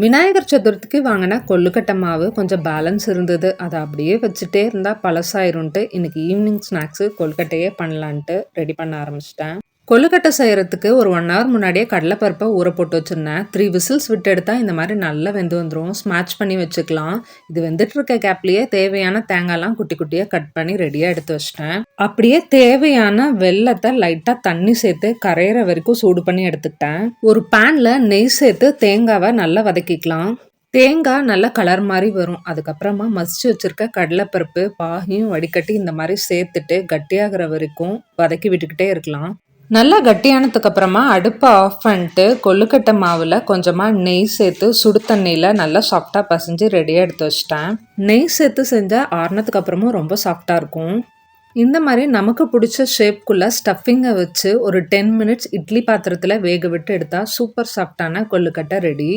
விநாயகர் சதுர்த்திக்கு வாங்கின கொழுக்கட்டை மாவு கொஞ்சம் பேலன்ஸ் இருந்தது. அதை அப்படியே வச்சுட்டே இருந்தால் பழசாயிரும்ட்டு இன்னைக்கு ஈவினிங் ஸ்நாக்ஸு கொழுக்கட்டையே பண்ணலான்ட்டு ரெடி பண்ண ஆரம்பிச்சிட்டேன். கொழுக்கட்டை செய்கிறதுக்கு ஒரு 1 hour முன்னாடியே கடலைப்பருப்பை ஊற போட்டு வச்சுருந்தேன். 3 விசில்ஸ் விட்டு எடுத்தால் இந்த மாதிரி நல்லா வெந்து வந்துடும். ஸ்மாட்ச் பண்ணி வச்சுக்கலாம். இது வெந்துட்டு இருக்க கேப்லேயே தேவையான தேங்காய்லாம் குட்டி குட்டியாக கட் பண்ணி ரெடியாக எடுத்து வச்சிட்டேன். அப்படியே தேவையான வெல்லத்தை லைட்டாக தண்ணி சேர்த்து கரையிற வரைக்கும் சூடு பண்ணி எடுத்துக்கிட்டேன். ஒரு பேனில் நெய் சேர்த்து தேங்காவை நல்லா வதக்கிக்கலாம். தேங்காய் நல்லா கலர் மாதிரி வரும். அதுக்கப்புறமா மசிச்சு வச்சிருக்க கடலைப்பருப்பு பாகியும் வடிகட்டி இந்த மாதிரி சேர்த்துட்டு கட்டியாகிற வரைக்கும் வதக்கி விட்டுக்கிட்டே இருக்கலாம். நல்லா கட்டியானதுக்கு அப்புறமா அடுப்பை ஆஃப் பண்ணிட்டு கொழுக்கட்டை மாவில் கொஞ்சமாக நெய் சேர்த்து சுடு தண்ணியில் நல்லா சாஃப்டாக பசைஞ்சு ரெடியாக எடுத்து வச்சிட்டேன். நெய் சேர்த்து செஞ்சால் ஆறுனதுக்கு அப்புறமும் ரொம்ப சாஃப்டாக இருக்கும். இந்த மாதிரி நமக்கு பிடிச்ச ஷேப்குள்ளே ஸ்டஃபிங்கை வச்சு ஒரு 10 minutes இட்லி பாத்திரத்தில் வேக விட்டு எடுத்தால் சூப்பர் சாஃப்டான கொழுக்கட்டை ரெடி.